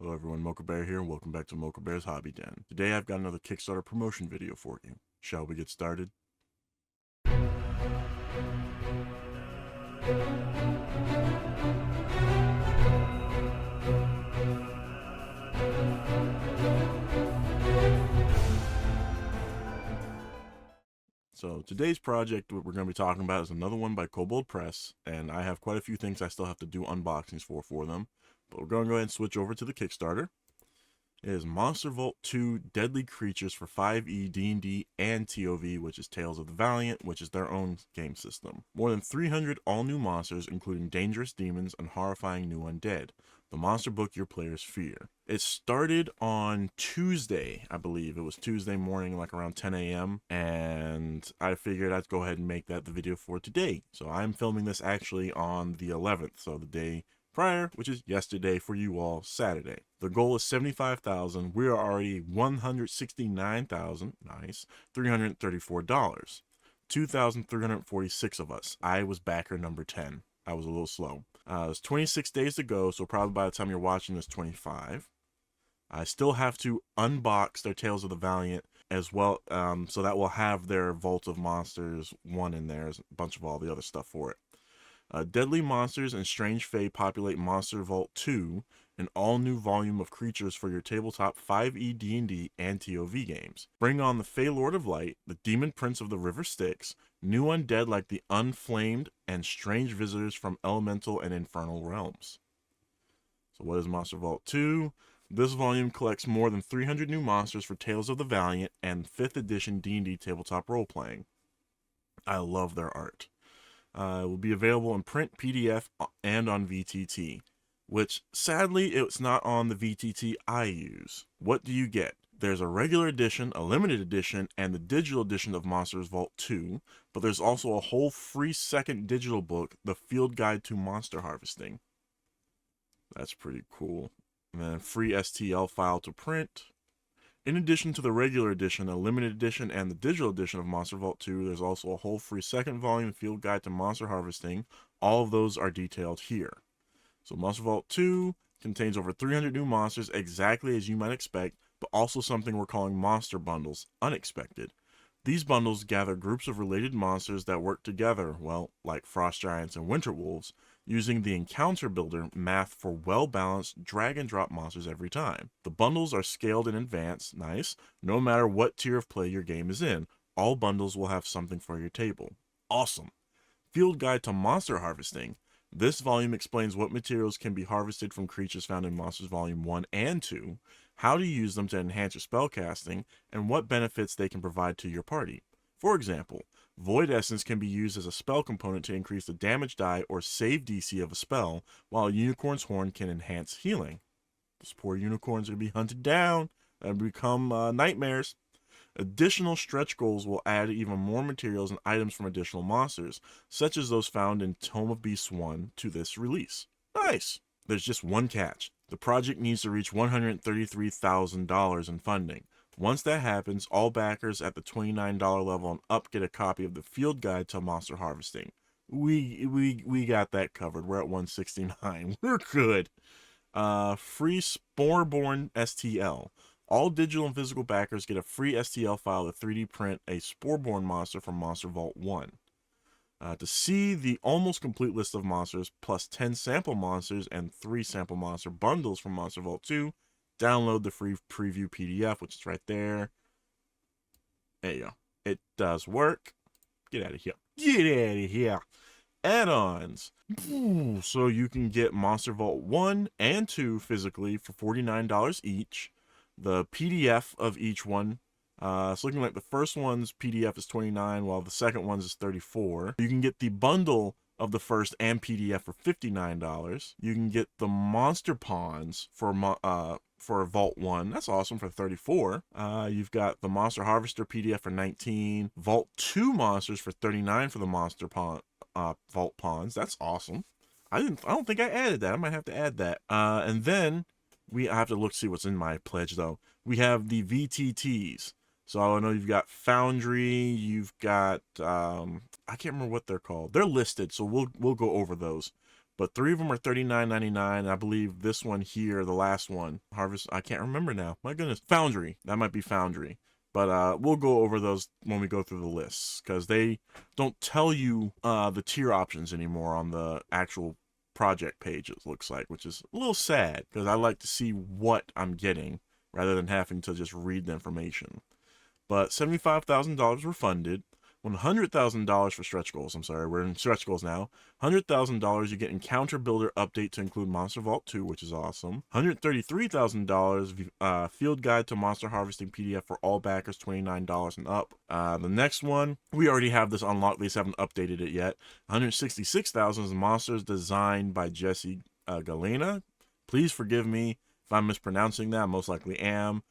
Hello everyone, Mocha Bear here, and welcome back to Mocha Bear's Hobby Den. Today I've got another Kickstarter promotion video for you. Shall we get started? So today's project, what we're going to be talking about, is another one by Kobold Press, and I have quite a few things I still have to do unboxings for them. But we're going to go ahead and switch over to the Kickstarter. It is Monster Vault 2 Deadly Creatures for 5e, D&D, and TOV, which is Tales of the Valiant, which is their own game system. More than 300 all-new monsters, including dangerous demons and horrifying new undead. The monster book your players fear. It started on Tuesday, I believe. It was Tuesday morning, like around 10 a.m. And I figured I'd go ahead and make that the video for today. So I'm filming this actually on the 11th, so the day prior, which is yesterday for you all, Saturday. The goal is 75,000. We are already 169,000. Nice. $334. 2,346 of us. I was backer number 10. I was a little slow. There's 26 days to go, so probably by the time you're watching this, 25. I still have to unbox their Tales of the Valiant as well, so that will have their Vault of Monsters 1 in there, a bunch of all the other stuff for it. Deadly monsters and strange fae populate Monster Vault 2, an all-new volume of creatures for your tabletop 5e D&D and TOV games. Bring on the Fey Lord of Light, the Demon Prince of the River Styx, new undead like the Unflamed, and strange visitors from elemental and infernal realms. So what is Monster Vault 2? This volume collects more than 300 new monsters for Tales of the Valiant and 5th edition D&D tabletop role-playing. I love their art. It will be available in print, PDF, and on VTT, which sadly it's not on the VTT I use. What do you get? There's a regular edition, a limited edition, and the digital edition of Monsters Vault 2, but there's also a whole free second digital book, The Field Guide to Monster Harvesting. That's pretty cool. And then a free STL file to print. In addition to the regular edition, a limited edition, and the digital edition of Monster Vault 2, there's also a whole free second volume Field Guide to Monster Harvesting. All of those are detailed here. So Monster Vault 2 contains over 300 new monsters, exactly as you might expect, but also something we're calling monster bundles, unexpected. These bundles gather groups of related monsters that work together, well, like frost giants and winter wolves, using the encounter builder math for well-balanced drag-and-drop monsters every time. The bundles are scaled in advance, nice, no matter what tier of play your game is in. All bundles will have something for your table. Awesome. Field Guide to Monster Harvesting. This volume explains what materials can be harvested from creatures found in Monsters Volume 1 and 2, how to use them to enhance your spellcasting, and what benefits they can provide to your party. For example, Void Essence can be used as a spell component to increase the damage die or save DC of a spell, while a Unicorn's Horn can enhance healing. Those poor unicorns are going to be hunted down and become nightmares. Additional stretch goals will add even more materials and items from additional monsters, such as those found in Tome of Beasts 1 to this release. Nice! There's just one catch. The project needs to reach $133,000 in funding. Once that happens, all backers at the $29 level and up get a copy of the Field Guide to Monster Harvesting. We got that covered. We're at 169. We're good. Free Sporeborn STL. All digital and physical backers get a free STL file to 3D print a Sporeborn monster from Monster Vault 1. To see the almost complete list of monsters, plus 10 sample monsters and 3 sample monster bundles from Monster Vault 2, download the free preview PDF, which is right there. There you go. It does work. Get out of here. Get out of here. Add-ons. So you can get Monster Vault 1 and 2 physically for $49 each. The PDF of each one, it's looking like the first one's PDF is $29, while the second one's is $34. You can get the bundle of the first and PDF for $59. You can get the Monster Pawns for Vault 1. That's awesome, for $34. You've got the Monster Harvester PDF for $19. Vault 2 monsters for $39 for the Monster Pawn Vault Pawns. That's awesome. I don't think I added that. I might have to add that. And then I have to see what's in my pledge, though. We have the VTTs. So I know you've got Foundry, you've got, I can't remember what they're called. They're listed, so we'll go over those. but 3 of them are $39.99. I believe this one here, the last one, Harvest, I can't remember now. My goodness, Foundry. That might be Foundry. But we'll go over those when we go through the lists, because they don't tell you the tier options anymore on the actual project page, it looks like, which is a little sad, because I like to see what I'm getting rather than having to just read the information. But $75,000 were funded. $100,000 for stretch goals. I'm sorry, we're in stretch goals now. $100,000 you get Encounter Builder update to include Monster Vault 2, which is awesome. $133,000 field guide to monster harvesting PDF for all backers, $29 and up. The next one, we already have this unlocked. They just haven't updated it yet. $166,000 is monsters designed by Jesse Galena. Please forgive me if I'm mispronouncing that. I most likely am.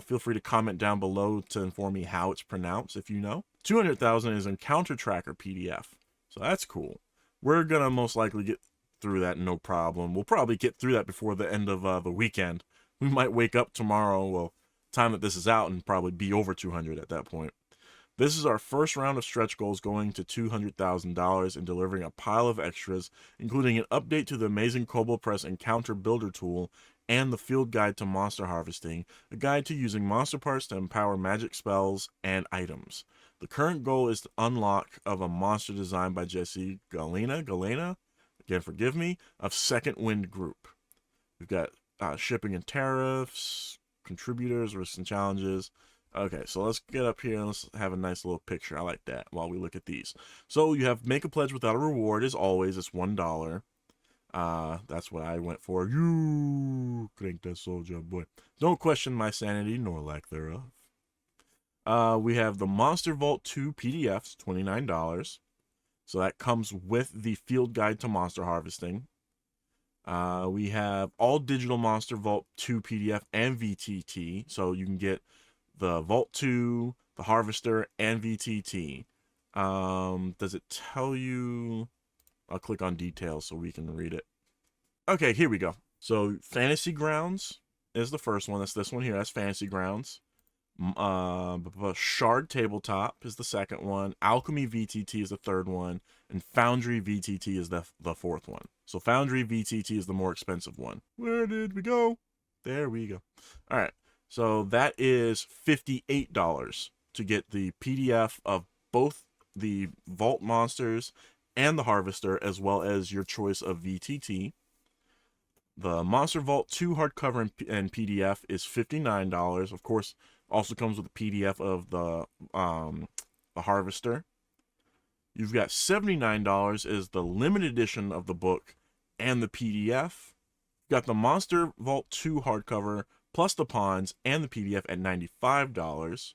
Feel free to comment down below to inform me how it's pronounced if you know. $200,000 is Encounter Tracker PDF. So that's cool. We're going to most likely get through that no problem. We'll probably get through that before the end of the weekend. We might wake up tomorrow, well, time that this is out, and probably be over 200 at that point. This is our first round of stretch goals, going to $200,000 and delivering a pile of extras, including an update to the amazing Kobold Press Encounter Builder tool and the field guide to monster harvesting, a guide to using monster parts to empower magic spells and items. The current goal is the unlock of a monster designed by Jesse Galena, again forgive me, of Second Wind Group. We've got shipping and tariffs, contributors, risks and challenges. Okay, so let's get up here and let's have a nice little picture. I like that while we look at these. So you have make a pledge without a reward, as always. It's $1. That's what I went for. You crank that soldier, boy. Don't question my sanity nor lack thereof. We have the Monster Vault 2 PDFs, $29. So that comes with the field guide to monster harvesting. We have all digital Monster Vault 2 PDF and VTT. So you can get the Vault 2, the Harvester, and VTT. Does it tell you? I'll click on details so we can read it. Okay, here we go. So Fantasy Grounds is the first one. That's this one here. That's Fantasy Grounds. Shard Tabletop is the second one. Alchemy VTT is the third one. And Foundry VTT is the fourth one. So Foundry VTT is the more expensive one. Where did we go? There we go. All right. So that is $58 to get the PDF of both the Vault Monsters and the Harvester, as well as your choice of VTT. The Monster Vault 2 hardcover and PDF is $59. Of course, also comes with a PDF of the Harvester. You've got $79 is the limited edition of the book and the PDF. You've got the Monster Vault 2 hardcover plus the pawns and the PDF at $95.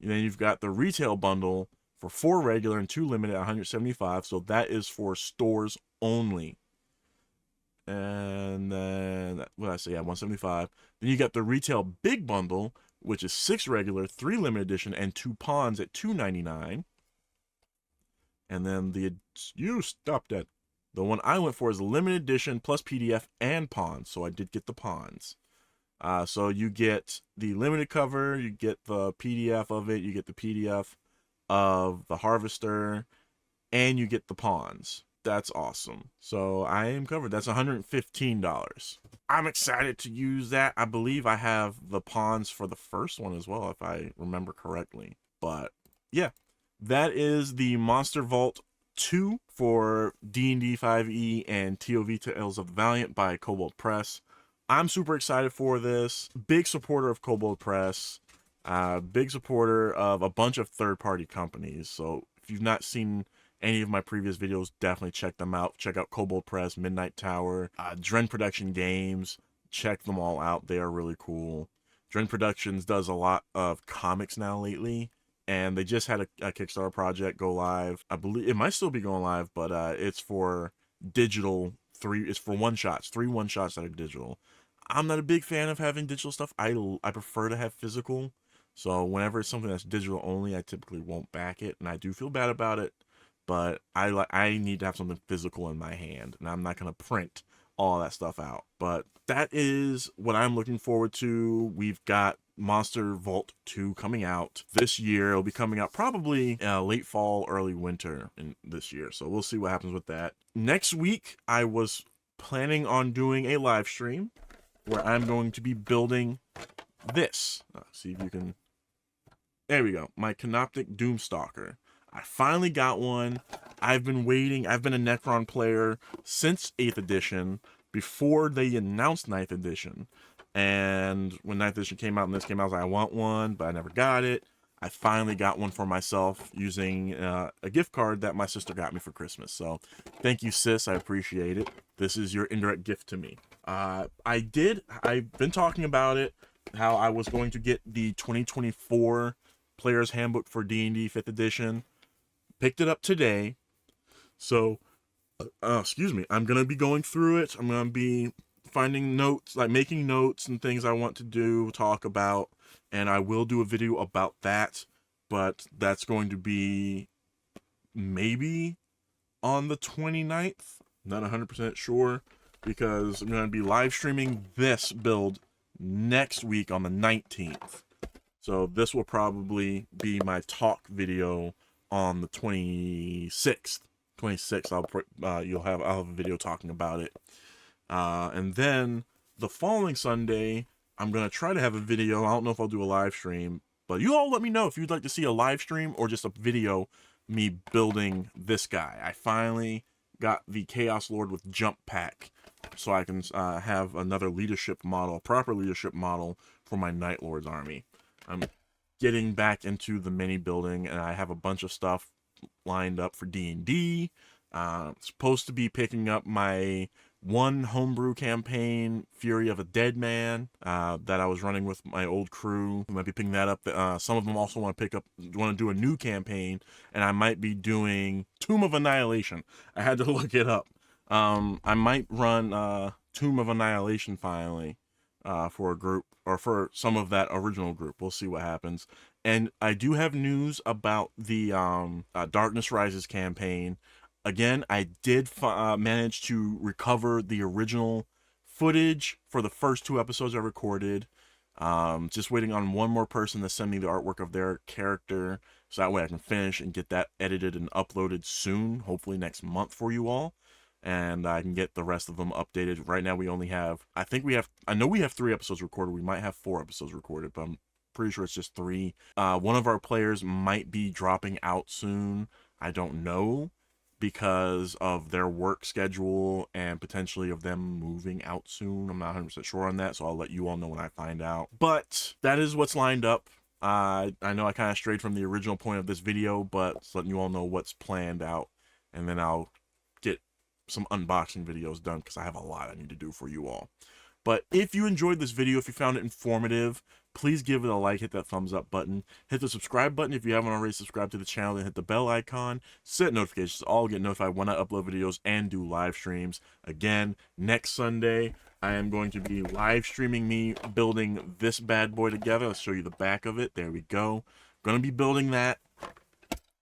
And then you've got the retail bundle for 4 regular and 2 limited at $175. So that is for stores only. And then, what did I say? Yeah, $175. Then you got the retail big bundle, which is 6 regular, 3 limited edition, and 2 pawns at $299. And then you stopped that. The one I went for is a limited edition plus PDF and pawns. So I did get the pawns. So you get the limited cover, you get the PDF of it, you get the PDF of the Harvester, and you get the pawns. That's awesome. So I am covered. That's $115. I'm excited to use that. I believe I have the pawns for the first one as well, if I remember correctly. But yeah, that is the Monster Vault 2 for D&D 5e and TOV Tales of the Valiant by Kobold Press. I'm super excited for this. Big supporter of Kobold Press. Big supporter of a bunch of third-party companies. So if you've not seen any of my previous videos, definitely check them out. Check out Kobold Press, Midnight Tower, Dren Production Games. Check them all out. They are really cool. Dren Productions does a lot of comics now lately, and they just had a Kickstarter project go live. I believe it might still be going live, but it's for digital it's for one-shots, 3 one-shots that are digital. I'm not a big fan of having digital stuff. I prefer to have physical. So whenever it's something that's digital only, I typically won't back it, and I do feel bad about it. But I need to have something physical in my hand, and I'm not going to print all that stuff out. But that is what I'm looking forward to. We've got Monster Vault 2 coming out this year. It'll be coming out probably late fall, early winter in this year. So we'll see what happens with that. Next week, I was planning on doing a live stream where I'm going to be building this. See if you can. There we go. My Canoptic Doomstalker. I finally got one. I've been waiting. I've been a Necron player since 8th edition, before they announced 9th edition. And when 9th edition came out and this came out, I was like, I want one, but I never got it. I finally got one for myself using a gift card that my sister got me for Christmas. So thank you, sis. I appreciate it. This is your indirect gift to me. I've been talking about it, how I was going to get the 2024 Player's Handbook for D&D 5th edition. Picked it up today. So, excuse me, I'm going to be going through it. I'm going to be finding notes, like making notes and things I want to do, talk about, and I will do a video about that, but that's going to be maybe on the 29th. Not 100% sure, because I'm going to be live streaming this build next week on the 19th. So this will probably be my talk video on the 26th. I'll have a video talking about it. And then the following Sunday, I'm going to try to have a video. I don't know if I'll do a live stream, but you all let me know if you'd like to see a live stream or just a video me building this guy. I finally got the Chaos Lord with jump pack, so I can have another leadership model, proper leadership model for my Night Lord's army. I'm getting back into the mini building, and I have a bunch of stuff lined up for D&D. Supposed to be picking up my one homebrew campaign, Fury of a Dead Man, that I was running with my old crew. I might be picking that up. Some of them also want to do a new campaign, and I might be doing Tomb of Annihilation. I had to look it up. I might run Tomb of Annihilation finally for a group, or for some of that original group. We'll see what happens. And I do have news about the Darkness Rises campaign. Again, I did manage to recover the original footage for the first 2 episodes I recorded. Just waiting on one more person to send me the artwork of their character, so that way I can finish and get that edited and uploaded soon, hopefully next month for you all. And I can get the rest of them updated. Right now we only have, I know we have 3 episodes recorded. We might have 4 episodes recorded, but I'm pretty sure it's just 3. One of our players might be dropping out soon. I don't know, because of their work schedule and potentially of them moving out soon. I'm not 100% sure on that, so I'll let you all know when I find out. But that is what's lined up. I know I kind of strayed from the original point of this video, but it's letting you all know what's planned out. And then I'll get some unboxing videos done, because I have a lot I need to do for you all. But if you enjoyed this video, if you found it informative, please give it a like, hit that thumbs up button, hit the subscribe button if you haven't already subscribed to the channel, and hit the bell icon, set notifications, all get notified when I upload videos and do live streams. Again, next Sunday, I am going to be live streaming me building this bad boy together. I'll show you the back of it. There we go. Going to be building that,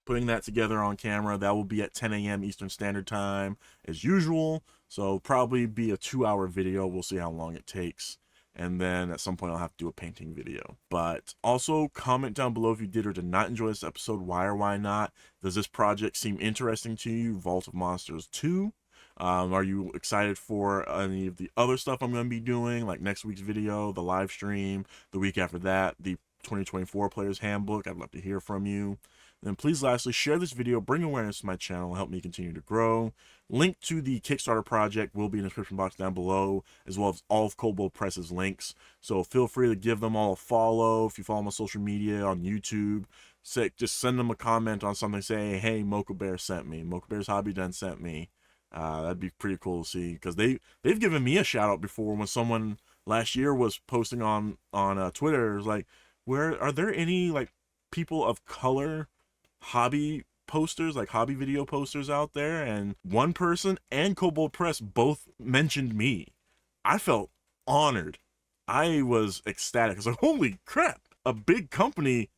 putting that together on camera. That will be at 10 a.m. Eastern Standard Time as usual. So probably be a 2-hour video. We'll see how long it takes. And then at some point I'll have to do a painting video. But also comment down below if you did or did not enjoy this episode. Why or why not? Does this project seem interesting to you? Vault of Monsters 2? Are you excited for any of the other stuff I'm going to be doing? Like next week's video, the live stream, the week after that, the 2024 Player's Handbook. I'd love to hear from you. And please lastly, share this video, bring awareness to my channel, and help me continue to grow. Link to the Kickstarter project will be in the description box down below, as well as all of Kobold Press's links. So feel free to give them all a follow. If you follow them on social media, on YouTube, just send them a comment on something, say, hey, Mocha Bear sent me. Mocha Bear's Hobby Den sent me. That'd be pretty cool to see, because they've given me a shout out before when someone last year was posting on Twitter. It was like, where are there any like people of color hobby posters, like hobby video posters out there? And one person and Kobold Press both mentioned me. I felt honored. I was ecstatic. I was like, holy crap, a big company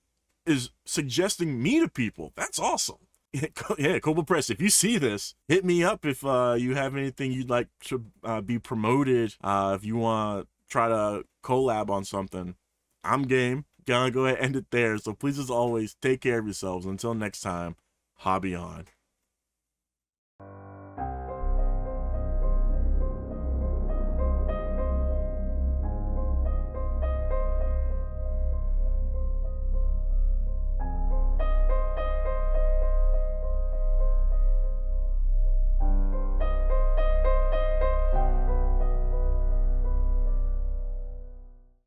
is suggesting me to people. That's awesome. Yeah, Kobold Press, if you see this, hit me up if you have anything you'd like to be promoted. If you want to try to collab on something, I'm game. Gonna go ahead and end it there. So please, as always, take care of yourselves. Until next time, hobby on.